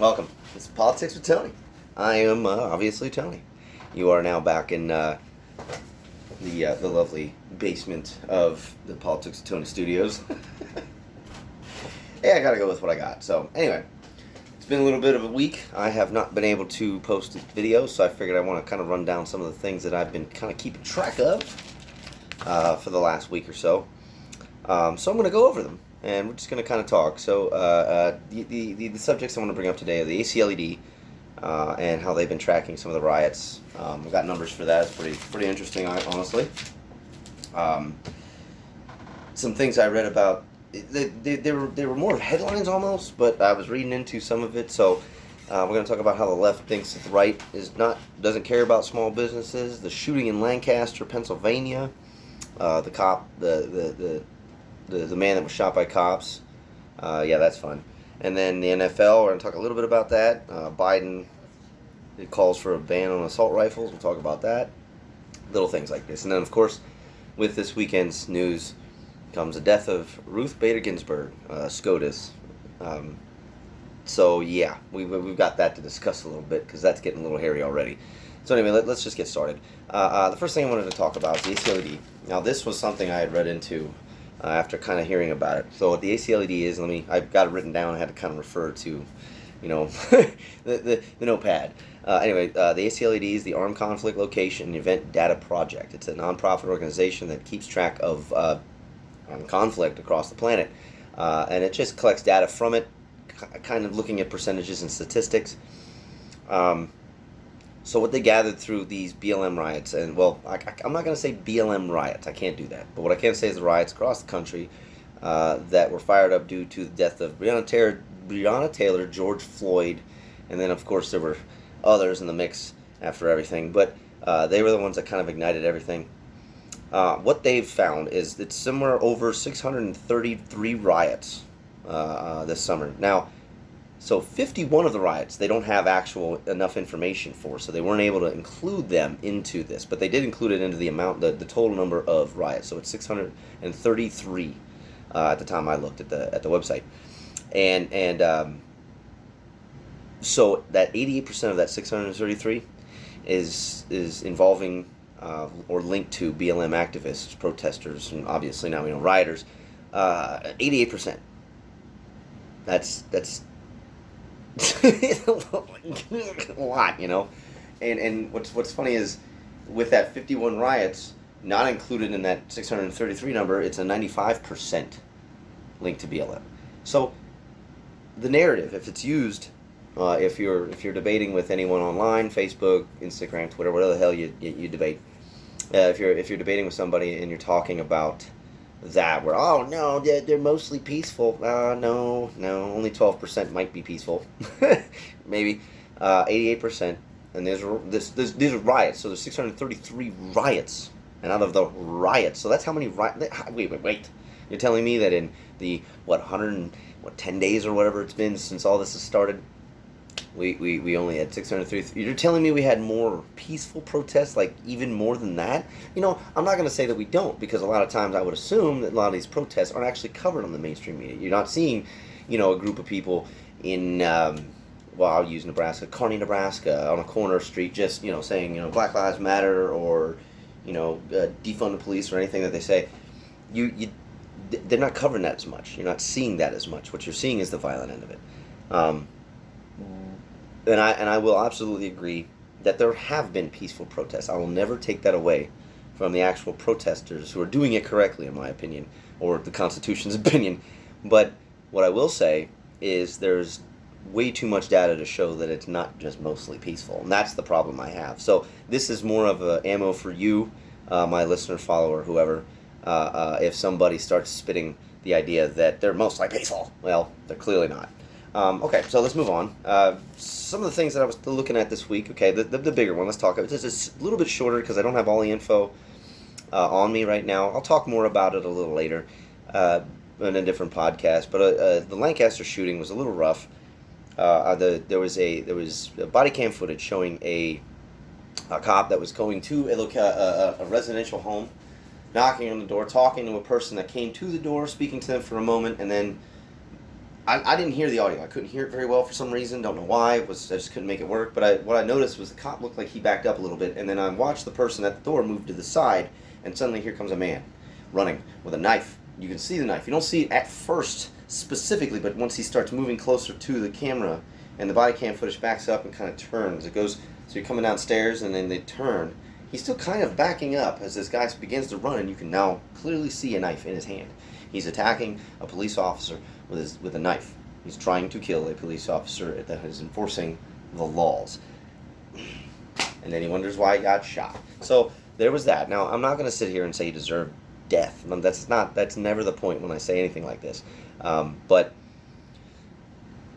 Welcome. It's Politics with Tony. I am obviously Tony. You are now back in the lovely basement of the Politics with Tony studios. Hey, I gotta go with what I got. So anyway, it's been a little bit of a week. I have not been able to post videos, so I figured I want to kind of run down some of the things that I've been kind of keeping track of for the last week or so. So I'm going to go over them, and we're just going to kind of talk. So the subjects I want to bring up today are the ACLED and how they've been tracking some of the riots. We've got numbers for that. It's pretty interesting, honestly. Some things I read about, they were more of headlines almost, but I was reading into some of it. So we're going to talk about how the left thinks that the right doesn't care about small businesses. The shooting in Lancaster, Pennsylvania. The cop, the man that was shot by cops. Yeah, that's fun. And then the NFL, we're going to talk a little bit about that. Biden, it calls for a ban on assault rifles. We'll talk about that. Little things like this. And then, of course, with this weekend's news comes the death of Ruth Bader Ginsburg, SCOTUS. So, yeah, we've got that to discuss a little bit because that's getting a little hairy already. So anyway, let's just get started. The first thing I wanted to talk about is the ACLED. Now, this was something I had read into after kind of hearing about it. So what the ACLED is, I've got it written down. I had to kind of refer to, the notepad. Anyway, the ACLED is the Armed Conflict Location and Event Data Project. It's a nonprofit organization that keeps track of armed conflict across the planet. And it just collects data from it, kind of looking at percentages and statistics. So what they gathered through these BLM riots, and well, I'm not going to say BLM riots, I can't do that, but what I can say is the riots across the country that were fired up due to the death of Breonna Taylor, George Floyd, and then of course there were others in the mix after everything, but they were the ones that kind of ignited everything. What they've found is that somewhere over 633 riots this summer. Now, so 51 of the riots, they don't have enough information for, so they weren't able to include them into this, but they did include it into the total number of riots. So it's 633 at the time I looked at the website, and so that 88% of that 633 is involving or linked to BLM activists, protesters, and obviously now rioters. 88%. That's a lot, and what's funny is with that 51 riots not included in that 633 number, it's a 95% linked to BLM. So the narrative, if it's used, if you're debating with anyone online, Facebook, Instagram, Twitter, whatever the hell you debate, if you're debating with somebody and you're talking about that, where, oh no, they're mostly peaceful. No, only 12% might be peaceful. Maybe 88%. And these are riots. So there's 633 riots, and out of the riots, so that's how many riots. Wait. You're telling me that in the 10 days or whatever it's been since all this has started, we only had 603. You're telling me we had more peaceful protests, like even more than that? I'm not going to say that we don't, because a lot of times I would assume that a lot of these protests aren't actually covered on the mainstream media. You're not seeing, a group of people in, I'll use Nebraska, Kearney, Nebraska, on a corner street, just, saying, Black Lives Matter, or, defund the police, or anything that they say. They're not covering that as much. You're not seeing that as much. What you're seeing is the violent end of it. And I will absolutely agree that there have been peaceful protests. I will never take that away from the actual protesters who are doing it correctly, in my opinion, or the Constitution's opinion. But what I will say is there's way too much data to show that it's not just mostly peaceful, and that's the problem I have. So this is more of a ammo for you, my listener, follower, whoever. If somebody starts spitting the idea that they're mostly peaceful, well, they're clearly not. Okay, so let's move on. Some of the things that I was looking at this week, okay, the bigger one, let's talk about it. This is a little bit shorter because I don't have all the info on me right now. I'll talk more about it a little later in a different podcast, but the Lancaster shooting was a little rough. There was body cam footage showing a cop that was going to a residential home, knocking on the door, talking to a person that came to the door, speaking to them for a moment, and then I didn't hear the audio. I couldn't hear it very well for some reason. Don't know why. I just couldn't make it work. But what I noticed was the cop looked like he backed up a little bit, and then I watched the person at the door move to the side, and suddenly here comes a man running with a knife. You can see the knife. You don't see it at first specifically, but once he starts moving closer to the camera, and the body cam footage backs up and kind of turns. It goes, so you're coming downstairs, and then they turn. He's still kind of backing up as this guy begins to run, and you can now clearly see a knife in his hand. He's attacking a police officer with a knife. He's trying to kill a police officer that is enforcing the laws. And then he wonders why he got shot. So there was that. Now, I'm not going to sit here and say he deserved death. That's never the point when I say anything like this. But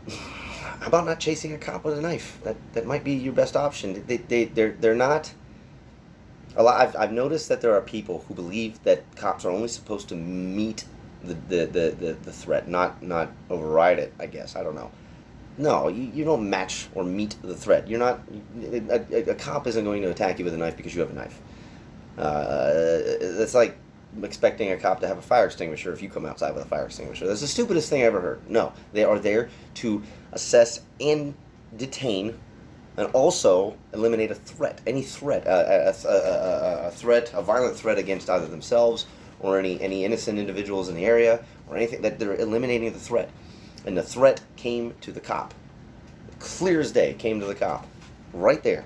how about not chasing a cop with a knife? That might be your best option. They're not. I've noticed that there are people who believe that cops are only supposed to meet the threat, not override it, I guess. I don't know. No, you don't match or meet the threat. You're not. A cop isn't going to attack you with a knife because you have a knife. It's like expecting a cop to have a fire extinguisher if you come outside with a fire extinguisher. That's the stupidest thing I ever heard. No, they are there to assess and detain and also eliminate a threat, any threat, a threat, a violent threat against either themselves or any innocent individuals in the area or anything. That they're eliminating the threat, and the threat came to the cop, clear as day. Came to the cop, right there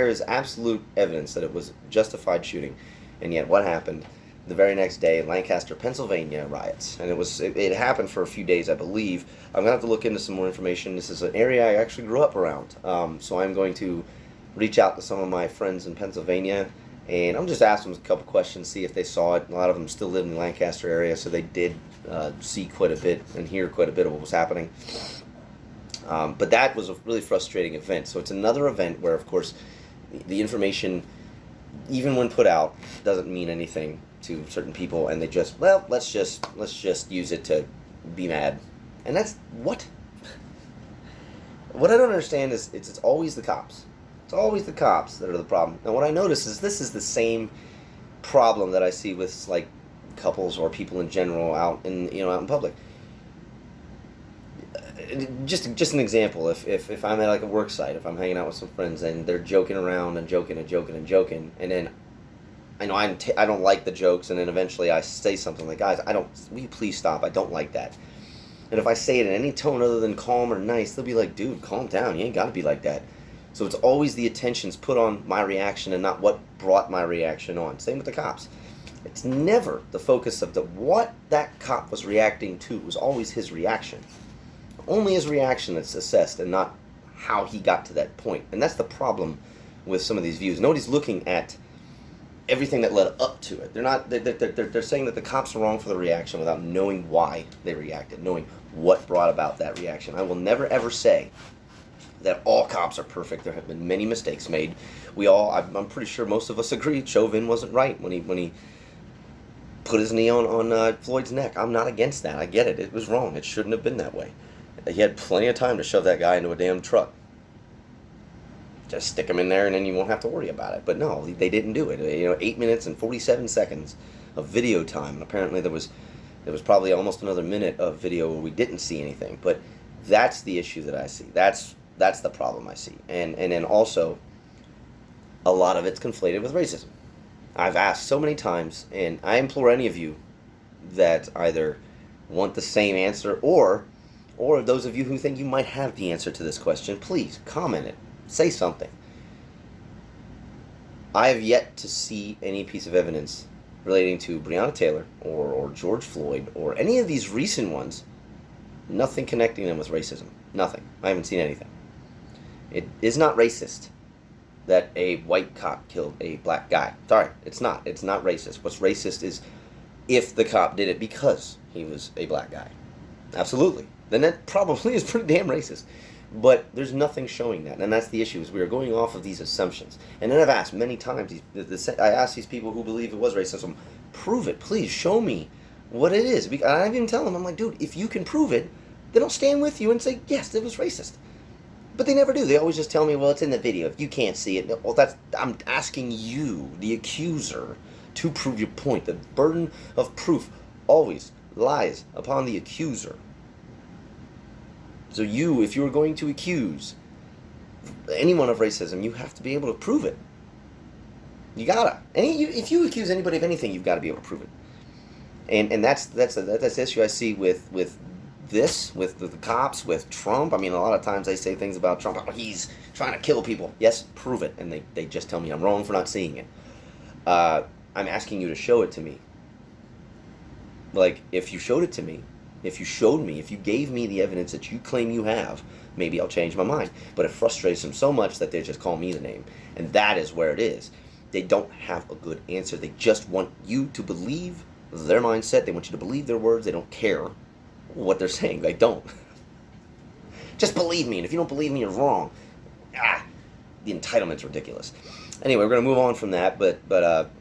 is absolute evidence that it was justified shooting, and yet what happened? The very next day, Lancaster, Pennsylvania riots, and it happened for a few days, I believe. I'm gonna have to look into some more information. This is an area I actually grew up around, so I'm going to reach out to some of my friends in Pennsylvania, and I'm just asking them a couple questions, see if they saw it. A lot of them still live in the Lancaster area, so they did see quite a bit and hear quite a bit of what was happening. But that was a really frustrating event. So it's another event where, of course, the information, even when put out, doesn't mean anything to certain people, and they just, well, let's just use it to be mad. And that's what I don't understand is it's always the cops. It's always the cops that are the problem. Now what I notice is this is the same problem that I see with like couples or people in general out in public. Just an example, if I'm at like a work site, if I'm hanging out with some friends and they're joking around and joking, and then I know I don't like the jokes, and then eventually I say something like, guys, will you please stop? I don't like that. And if I say it in any tone other than calm or nice, they'll be like, dude, calm down. You ain't got to be like that. So it's always the attention's put on my reaction and not what brought my reaction on. Same with the cops. It's never the focus of what that cop was reacting to. It was always his reaction. Only his reaction that's assessed and not how he got to that point. And that's the problem with some of these views. Nobody's looking at everything that led up to it. They're saying that the cops are wrong for the reaction without knowing why they reacted, knowing what brought about that reaction. I will never ever say that all cops are perfect. There have been many mistakes made. I'm pretty sure most of us agree Chauvin wasn't right when he put his knee on Floyd's neck. I'm not against that. I get it. It was wrong. It shouldn't have been that way. He had plenty of time to shove that guy into a damn truck. Just stick him in there and then you won't have to worry about it. But no, they didn't do it. 8 minutes and 47 seconds of video time. And apparently there was probably almost another minute of video where we didn't see anything. But that's the issue that I see. That's the problem I see. And then also, a lot of it's conflated with racism. I've asked so many times, and I implore any of you that either want the same answer or those of you who think you might have the answer to this question, please comment it. Say something. I have yet to see any piece of evidence relating to Breonna Taylor or George Floyd or any of these recent ones. Nothing connecting them with racism. Nothing. I haven't seen anything. It is not racist that a white cop killed a black guy. Sorry, it's not. It's not racist. What's racist is if the cop did it because he was a black guy. Absolutely. Then that probably is pretty damn racist. But there's nothing showing that, and that's the issue, is we are going off of these assumptions. And then I've asked many times, I asked these people who believe it was racism, prove it, please, show me what it is. And I even tell them, I'm like, dude, if you can prove it, then I'll stand with you and say, yes, it was racist. But they never do. They always just tell me, well, it's in the video. If you can't see it, well, I'm asking you, the accuser, to prove your point. The burden of proof always lies upon the accuser. So you, if you are going to accuse anyone of racism, you have to be able to prove it. You gotta. If you accuse anybody of anything, you've got to be able to prove it. And that's the issue I see with the cops, with Trump. I mean, a lot of times they say things about Trump. Oh, he's trying to kill people. Yes, prove it. And they just tell me I'm wrong for not seeing it. I'm asking you to show it to me. Like, if you showed it to me, if you gave me the evidence that you claim you have, maybe I'll change my mind. But it frustrates them so much that they just call me the name. And that is where it is. They don't have a good answer. They just want you to believe their mindset. They want you to believe their words. They don't care what they're saying. They don't. Just believe me. And if you don't believe me, you're wrong. The entitlement's ridiculous. Anyway, we're going to move on from that. But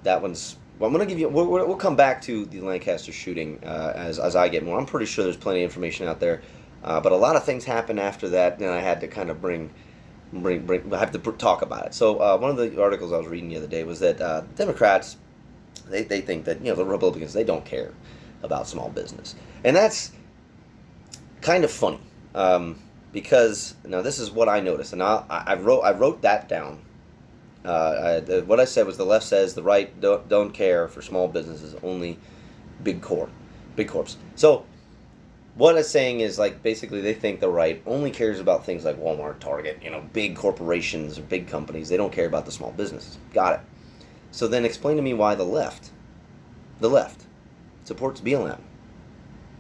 that one's... Well, I'm going to give you... We'll come back to the Lancaster shooting as I get more. I'm pretty sure there's plenty of information out there. But a lot of things happened after that, and I had to kind of I have to talk about it. So one of the articles I was reading the other day was that Democrats, they think that, the Republicans, they don't care about small business. And that's kind of funny, because now this is what I noticed, and I wrote that down. What I said was the left says the right don't care for small businesses, only big corps. So what I'm saying is, like, basically they think the right only cares about things like Walmart, Target, big corporations or big companies. They don't care about the small businesses. Got it. So then explain to me why the left supports BLM,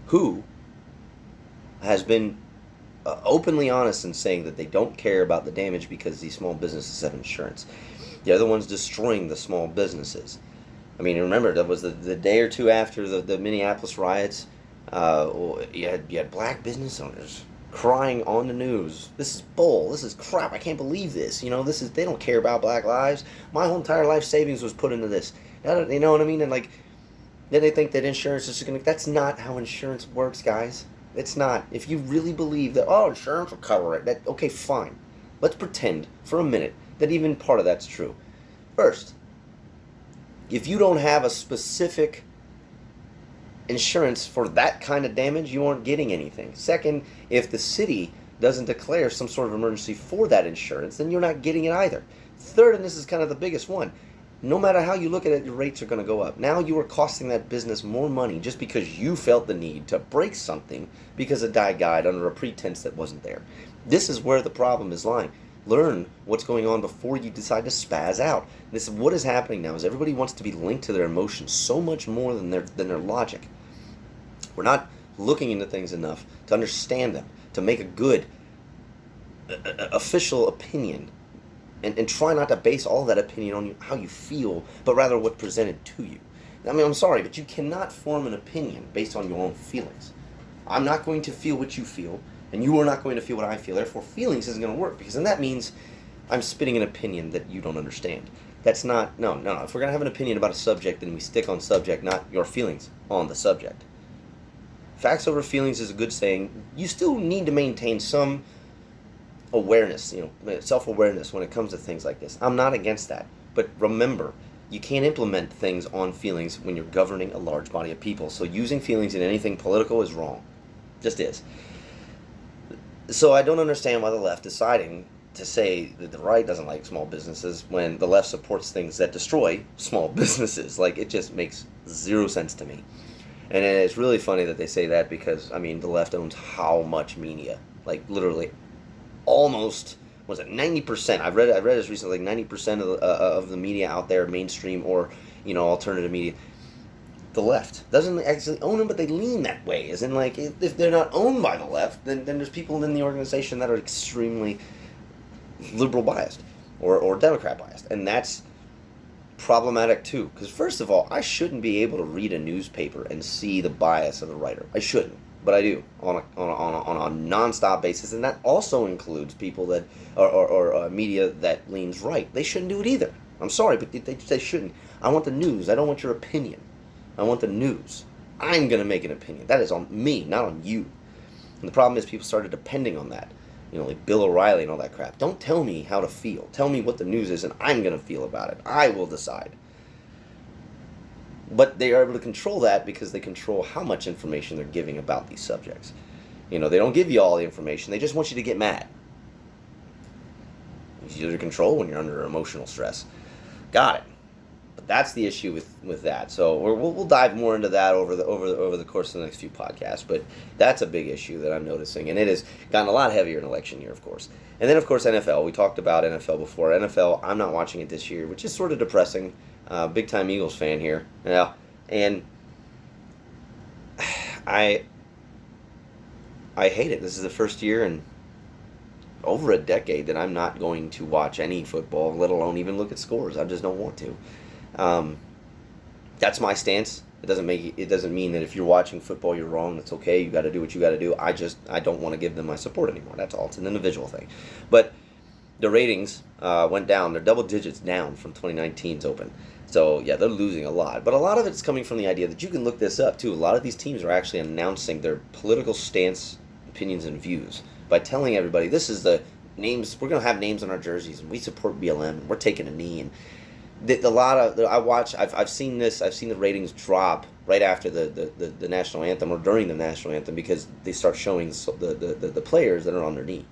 who has been openly honest in saying that they don't care about the damage because these small businesses have insurance. They're the ones destroying the small businesses. I mean, remember, that was the day or two after the Minneapolis riots. You had black business owners crying on the news. This is bull. This is crap. I can't believe this. They don't care about black lives. My whole entire life savings was put into this. You know what I mean? And then they think that insurance is going to... That's not how insurance works, guys. It's not. If you really believe that, insurance will cover it, okay, fine. Let's pretend for a minute that even part of that's true. First, if you don't have a specific insurance for that kind of damage, you aren't getting anything. Second, if the city doesn't declare some sort of emergency for that insurance, then you're not getting it either. Third, and this is kind of the biggest one, no matter how you look at it, your rates are going to go up. Now you are costing that business more money just because you felt the need to break something because a guy died under a pretense that wasn't there. This is where the problem is lying. Learn what's going on before you decide to spaz out. This is what is happening now. Is everybody wants to be linked to their emotions so much more than their logic. We're not looking into things enough to understand them, to make a good official opinion, and try not to base all that opinion on how you feel, but rather what's presented to you. I mean, I'm sorry, but you cannot form an opinion based on your own feelings. I'm not going to feel what you feel, and you are not going to feel what I feel. Therefore, feelings isn't going to work, because then that means I'm spitting an opinion that you don't understand. That's not, no. If we're going to have an opinion about a subject, then we stick on subject, not your feelings on the subject. Facts over feelings is a good saying. You still need to maintain some awareness, self-awareness when it comes to things like this. I'm not against that. But remember, you can't implement things on feelings when you're governing a large body of people. So using feelings in anything political is wrong. Just is. So I don't understand why the left deciding to say that the right doesn't like small businesses when the left supports things that destroy small businesses. Like, it just makes zero sense to me. And it's really funny that they say that because, I mean, the left owns how much media? Like, literally almost, 90%? I read this recently, like 90% of the media out there, mainstream or, alternative media, the left doesn't actually own them, but they lean that way. As in, like, if they're not owned by the left, then there's people in the organization that are extremely liberal biased or Democrat biased. And that's problematic too, because first of all, I shouldn't be able to read a newspaper and see the bias of the writer. I shouldn't, but I do on a non-stop basis, and that also includes people that or media that leans right. They shouldn't do it either. I'm sorry, but they shouldn't. I want the news. I don't want your opinion. I want the news. I'm gonna make an opinion. That is on me, not on you. And the problem is people started depending on that. Like Bill O'Reilly and all that crap. Don't tell me how to feel. Tell me what the news is and I'm going to feel about it. I will decide. But they are able to control that because they control how much information they're giving about these subjects. They don't give you all the information. They just want you to get mad. It's easier to control when you're under emotional stress. Got it. But that's the issue with that. So we'll dive more into that over the course of the next few podcasts. But that's a big issue that I'm noticing, and it has gotten a lot heavier in election year, of course. And then, of course, NFL. We talked about NFL before. NFL, I'm not watching it this year, which is sort of depressing. Big time Eagles fan here. Yeah, and I hate it. This is the first year in over a decade that I'm not going to watch any football, let alone even look at scores. I just don't want to. That's my stance. It doesn't mean that if you're watching football you're wrong. That's okay. You got to do what you got to do. I don't want to give them my support anymore. That's all. It's an individual thing. But the ratings went down. They're double digits down from 2019's Open. So yeah, they're losing a lot. But a lot of it's coming from the idea that you can look this up too. A lot of these teams are actually announcing their political stance, opinions, and views by telling everybody this is the names. We're gonna have names on our jerseys, and we support BLM. And we're taking a knee. And I've seen this. I've seen the ratings drop right after the national anthem or during the national anthem because they start showing the players that are on their knees.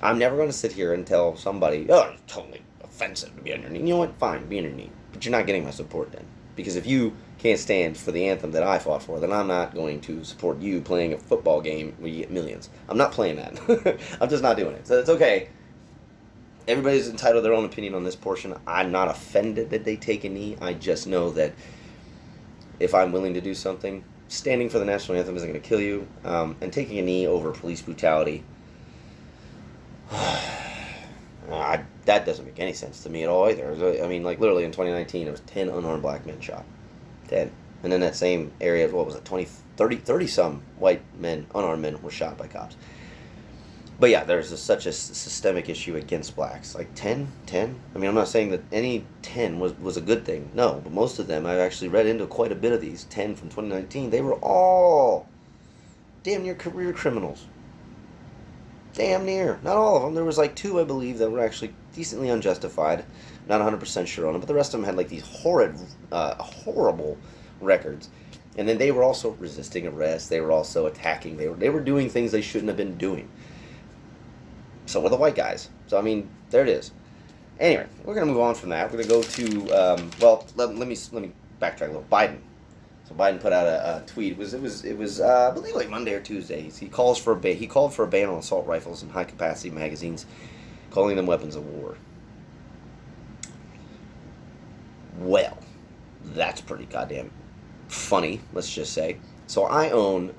I'm never going to sit here and tell somebody, oh, it's totally offensive to be on your knee. You know what? Fine, be on your knee. But you're not getting my support then. Because if you can't stand for the anthem that I fought for, then I'm not going to support you playing a football game where you get millions. I'm not playing that. I'm just not doing it. So it's okay. Everybody's entitled to their own opinion on this portion. I'm not offended that they take a knee. I just know that if I'm willing to do something, standing for the national anthem isn't going to kill you. And taking a knee over police brutality, that doesn't make any sense to me at all either. I mean, like literally in 2019, it was 10 unarmed black men shot. 10. And in that same area, what was it, 30 some white men, unarmed men, were shot by cops. But yeah, there's such a systemic issue against blacks. Like 10? I mean, I'm not saying that any 10 was a good thing. No, but most of them, I've actually read into quite a bit of these 10 from 2019. They were all damn near career criminals. Damn near. Not all of them. There was like 2, I believe, that were actually decently unjustified. Not 100% sure on them, but the rest of them had like these horrible records. And then they were also resisting arrest. They were also attacking. They were doing things they shouldn't have been doing. So were the white guys. So I mean, there it is. Anyway, we're gonna move on from that. We're gonna go to let me backtrack a little. Biden. So Biden put out a tweet. It was I believe like Monday or Tuesday. He called for a ban on assault rifles and high capacity magazines, calling them weapons of war. Well, that's pretty goddamn funny. Let's just say. So I own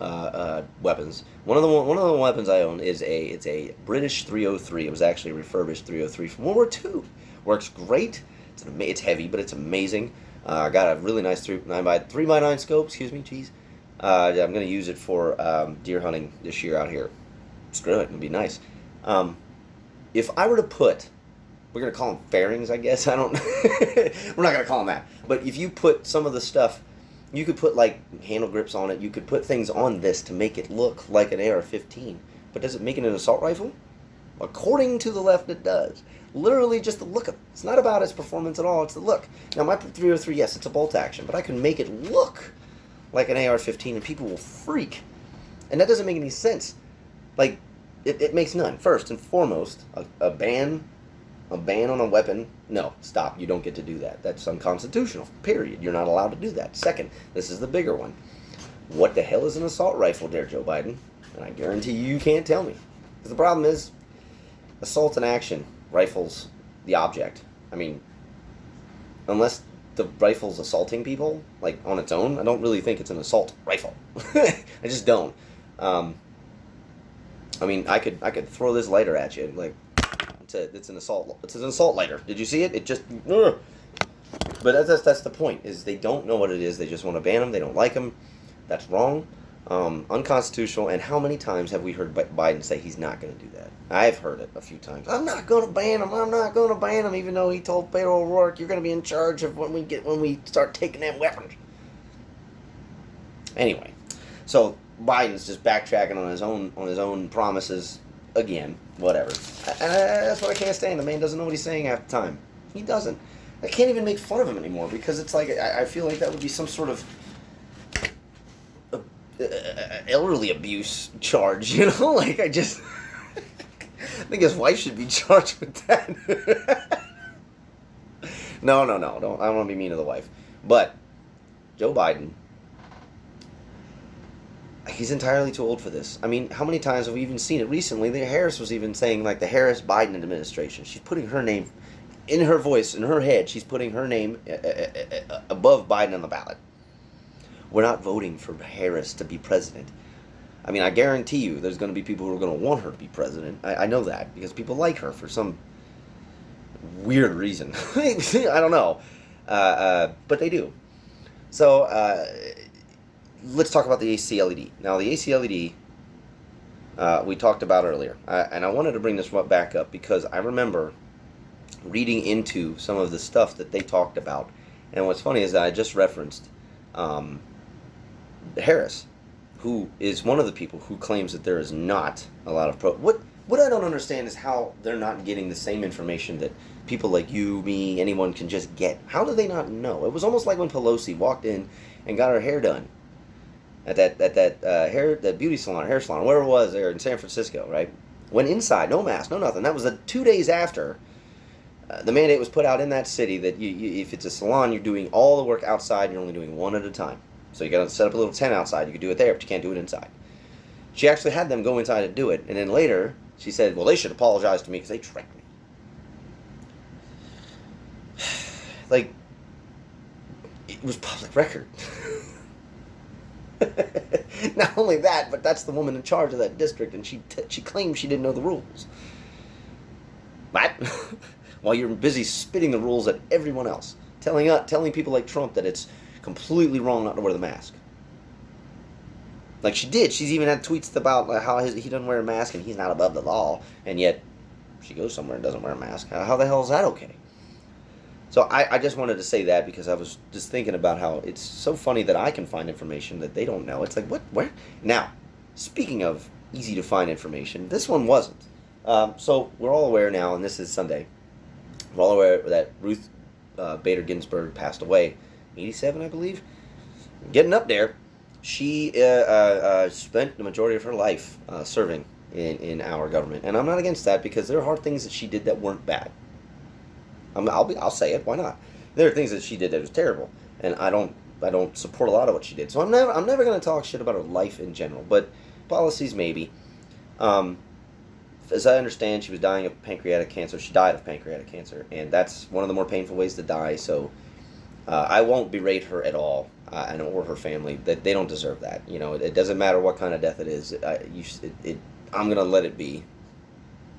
weapons. One of the weapons I own is a British 303. It was actually a refurbished 303 from World War II. Works great. It's heavy, but it's amazing. I got a really nice 3x9 scope. Excuse me, jeez. I'm gonna use it for deer hunting this year out here. Screw it, it'll be nice. If I were to put, we're gonna call them fairings, I guess. I don't. We're not gonna call them that. But if you put some of the stuff. You could put like handle grips on it. You could put things on this to make it look like an AR-15. But does it make it an assault rifle? According to the left, it does. Literally just the look of it. It's not about its performance at all. It's the look. Now my 303, yes, it's a bolt action, but I can make it look like an AR-15, and people will freak. And that doesn't make any sense. Like it makes none. First and foremost, a ban on a weapon, no, stop. You don't get to do that. That's unconstitutional, period. You're not allowed to do that. Second, this is the bigger one. What the hell is an assault rifle, dear Joe Biden? And I guarantee you can't tell me. Because the problem is, assault in action, rifles, the object. I mean, unless the rifle's assaulting people, like on its own, I don't really think it's an assault rifle. I just don't. I mean, I could throw this lighter at you, like, it's an assault lighter. Did you see it? It just. But that's the point. Is they don't know what it is. They just want to ban them. They don't like them. That's wrong, unconstitutional. And how many times have we heard Biden say he's not going to do that? I've heard it a few times. I'm not going to ban them. I'm not going to ban them. Even though he told Beto O'Rourke, you're going to be in charge of when we start taking them weapons. Anyway, so Biden's just backtracking on his own promises. Again, whatever. And that's what I can't stand. The man doesn't know what he's saying half the time. He doesn't. I can't even make fun of him anymore because it's like I feel like that would be some sort of elderly abuse charge, you know? Like, I think his wife should be charged with that. No, don't. I don't want to be mean to the wife. But Joe Biden, he's entirely too old for this. I mean, how many times have we even seen it recently? Harris was even saying, like, the Harris-Biden administration. She's putting her name, in her voice, in her head, she's putting her name above Biden on the ballot. We're not voting for Harris to be president. I mean, I guarantee you there's going to be people who are going to want her to be president. I know that, because people like her for some weird reason. I don't know. But they do. So, let's talk about the ACLED. Now, the ACLED, we talked about earlier. And I wanted to bring this back up because I remember reading into some of the stuff that they talked about. And what's funny is that I just referenced Harris, who is one of the people who claims that there is not a lot of What I don't understand is how they're not getting the same information that people like you, me, anyone can just get. How do they not know? It was almost like when Pelosi walked in and got her hair done at that beauty salon, hair salon, wherever it was there in San Francisco, right? Went inside, no mask, no nothing. That was 2 days after the mandate was put out in that city that you, if it's a salon, you're doing all the work outside and you're only doing one at a time. So you got to set up a little tent outside. You can do it there, but you can't do it inside. She actually had them go inside and do it, and then later she said, well, they should apologize to me because they tricked me. Like, it was public record. Not only that, but that's the woman in charge of that district, and she claimed she didn't know the rules. What? While you're busy spitting the rules at everyone else, telling people like Trump that it's completely wrong not to wear the mask. Like she did. She's even had tweets about how he doesn't wear a mask and he's not above the law, and yet she goes somewhere and doesn't wear a mask. How the hell is that okay? So I just wanted to say that because I was just thinking about how it's so funny that I can find information that they don't know. It's like, what? Where? Now, speaking of easy to find information, this one wasn't. So we're all aware now, and this is Sunday, we're all aware that Ruth Bader Ginsburg passed away, 87, I believe. Getting up there. She spent the majority of her life serving in our government, and I'm not against that because there are things that she did that weren't bad. I'll say it. Why not? There are things that she did that was terrible, and I don't support a lot of what she did. So I'm never going to talk shit about her life in general, but policies maybe. As I understand, she was dying of pancreatic cancer. She died of pancreatic cancer, and that's one of the more painful ways to die. So I won't berate her at all, and or her family. That they don't deserve that. You know, it doesn't matter what kind of death it is. I'm gonna let it be.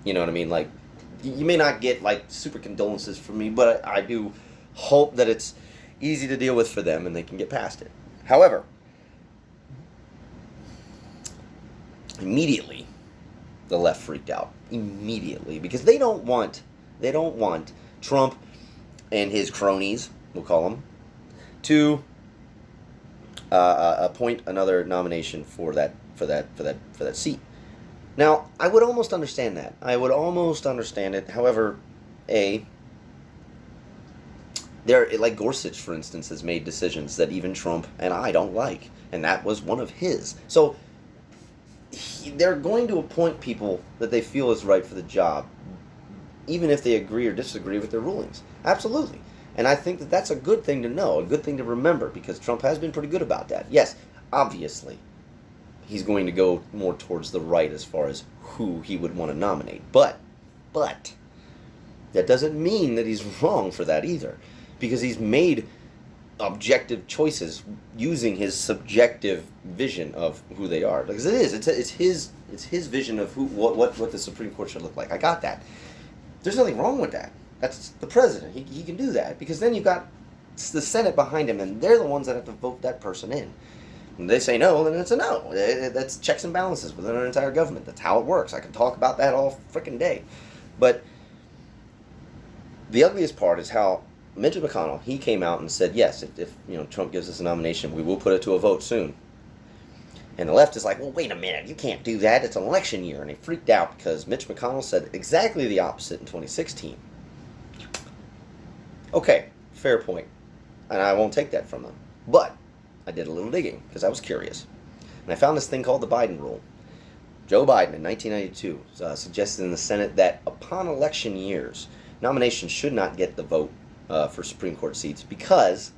You know what I mean? Like, you may not get like super condolences from me, but I do hope that it's easy to deal with for them and they can get past it. However, immediately the left freaked out. Immediately, because they don't want Trump and his cronies, we'll call them, to appoint another nomination for that seat. Now, I would almost understand that. I would almost understand it. However, like Gorsuch, for instance, has made decisions that even Trump and I don't like, and that was one of his. So they're going to appoint people that they feel is right for the job, even if they agree or disagree with their rulings. Absolutely. And I think that that's a good thing to know, a good thing to remember, because Trump has been pretty good about that. Yes, obviously, he's going to go more towards the right as far as who he would want to nominate. But that doesn't mean that he's wrong for that either, because he's made objective choices using his subjective vision of who they are. Because it's his vision of what the Supreme Court should look like. I got that. There's nothing wrong with that. That's the president. He can do that, because then you've got the Senate behind him, and they're the ones that have to vote that person in. When they say no, then it's a no. That's checks and balances within our entire government. That's how it works. I can talk about that all freaking day. But the ugliest part is how Mitch McConnell, he came out and said, yes, if Trump gives us a nomination, we will put it to a vote soon. And the left is like, well, wait a minute, you can't do that. It's an election year. And they freaked out because Mitch McConnell said exactly the opposite in 2016. Okay, fair point. And I won't take that from them. But I did a little digging because I was curious. And I found this thing called the Biden rule. Joe Biden in 1992 suggested in the Senate that upon election years, nominations should not get the vote for Supreme Court seats because,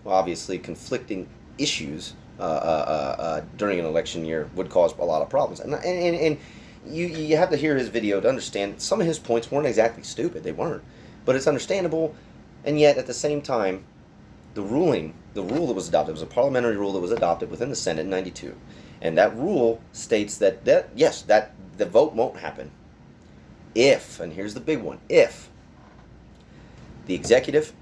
well, obviously, conflicting issues during an election year would cause a lot of problems. And you have to hear his video to understand some of his points weren't exactly stupid. They weren't. But it's understandable, and yet at the same time, the rule that was adopted, it was a parliamentary rule that was adopted within the Senate in 92. And that rule states that the vote won't happen if, and here's the big one, if the executive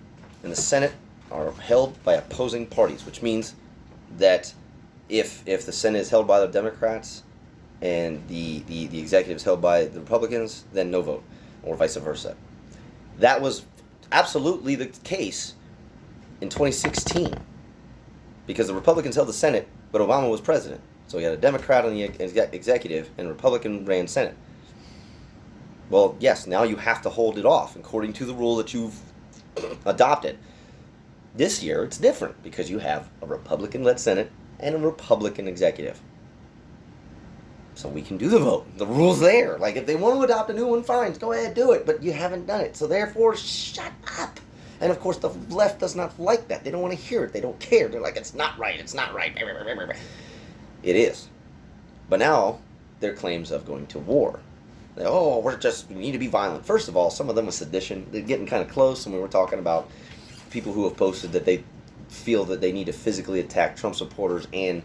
and the Senate are held by opposing parties, which means that if the Senate is held by the Democrats and the executive is held by the Republicans, then no vote, or vice versa. That was absolutely the case in 2016 because the Republicans held the Senate, but Obama was president. So he had a Democrat on the executive and a Republican ran Senate. Well, yes, now you have to hold it off according to the rule that you've adopted. This year, it's different because you have a Republican-led Senate and a Republican executive. So we can do the vote. The rule's there. Like, if they want to adopt a new one, fine, go ahead, do it. But you haven't done it. So therefore, shut up. And of course, the left does not like that. They don't want to hear it. They don't care. They're like, it's not right. It's not right. It is. But now, their claims of going to war. They, we need to be violent. First of all, some of them are sedition. They're getting kind of close, and we were talking about people who have posted that they feel that they need to physically attack Trump supporters and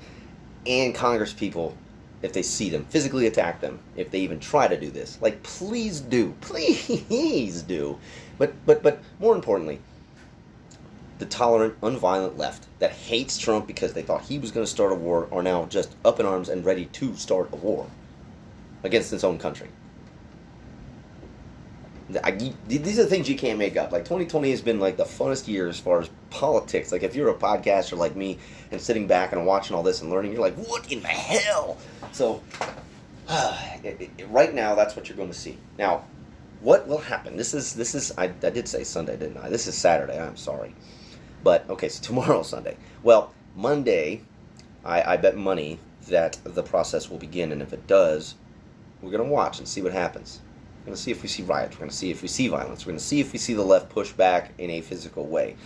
Congress people if they see them. Physically attack them if they even try to do this. Like, please do. Please do. But more importantly, the tolerant, unviolent left that hates Trump because they thought he was going to start a war are now just up in arms and ready to start a war against its own country. These are the things you can't make up. Like, 2020 has been like the funnest year as far as politics. Like, if you're a podcaster like me and sitting back and watching all this and learning, you're like, what in the hell? So, right now, that's what you're going to see. Now, what will happen? This is I did say Sunday, didn't I? This is Saturday. I'm sorry. But, okay, so tomorrow's Sunday. Well, Monday, I bet money that the process will begin. And if it does, we're going to watch and see what happens. We're going to see if we see riots. We're going to see if we see violence. We're going to see if we see the left push back in a physical way.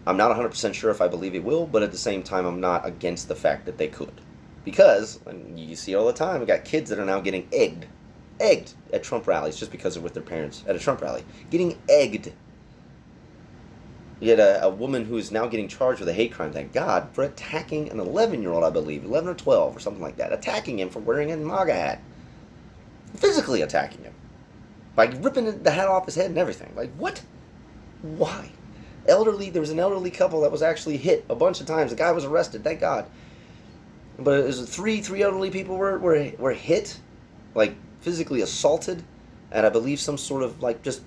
I'm not 100% sure if I believe it will, but at the same time, I'm not against the fact that they could. Because, and you see it all the time, we got kids that are now getting egged at Trump rallies just because they're with their parents at a Trump rally. Getting egged. You had a woman who is now getting charged with a hate crime, thank God, for attacking an 11-year-old, I believe, 11 or 12 or something like that, attacking him for wearing a MAGA hat. Physically attacking him. By ripping the hat off his head and everything. Like, what? Why? There was an elderly couple that was actually hit a bunch of times. The guy was arrested, thank God. But it was three elderly people were hit, like physically assaulted, at I believe some sort of like just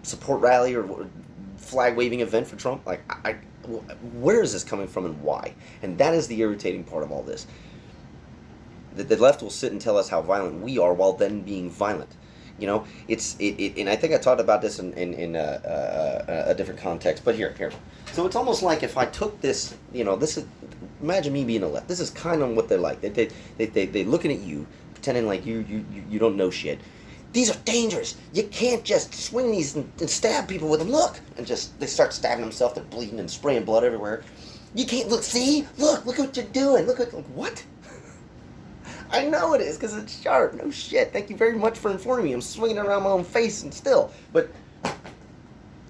support rally or flag waving event for Trump. Like, where is this coming from and why? And that is the irritating part of all this. The left will sit and tell us how violent we are while then being violent. You know, and I think I talked about this in a different context, but here. So it's almost like if I took this, this is, imagine me being a left. This is kind of what they're like. They looking at you, pretending like you don't know shit. These are dangerous. You can't just swing these and stab people with them. Look, and they start stabbing themselves. They're bleeding and spraying blood everywhere. You can't look. See, look what you're doing. Look what. I know it is, because it's sharp. No shit. Thank you very much for informing me. I'm swinging it around my own face and still. But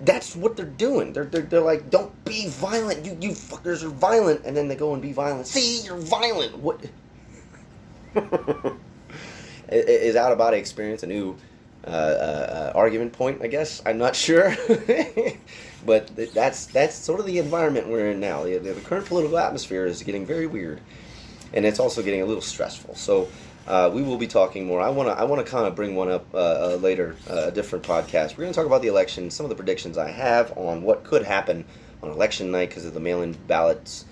that's what they're doing. They're like, don't be violent. You fuckers are violent. And then they go and be violent. See, you're violent. What? Is out-of-body experience a new argument point, I guess? I'm not sure. But that's sort of the environment we're in now. The current political atmosphere is getting very weird. And it's also getting a little stressful. So we will be talking more. I want to kind of bring one up later, a different podcast. We're going to talk about the election, some of the predictions I have on what could happen on election night because of the mail-in ballots.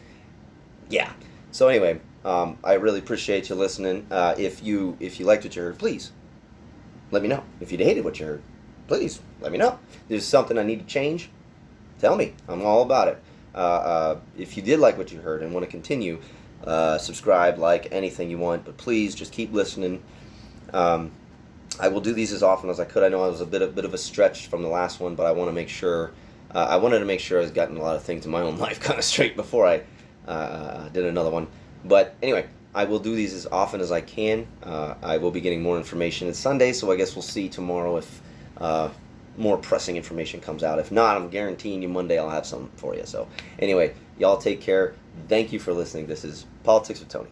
Yeah. So anyway, I really appreciate you listening. If you liked what you heard, please let me know. If you hated what you heard, please let me know. If there's something I need to change, tell me. I'm all about it. If you did like what you heard and want to continue, subscribe, like, anything you want, but please just keep listening. I will do these as often as I could. I know I was a bit of a stretch from the last one, but I want to make sure. I wanted to make sure I was gotten a lot of things in my own life kind of straight before I did another one. But anyway, I will do these as often as I can. I will be getting more information. It's Sunday, so I guess we'll see tomorrow if more pressing information comes out. If not, I'm guaranteeing you Monday I'll have some for you. So anyway, y'all take care. Thank you for listening. This is Politics with Tony.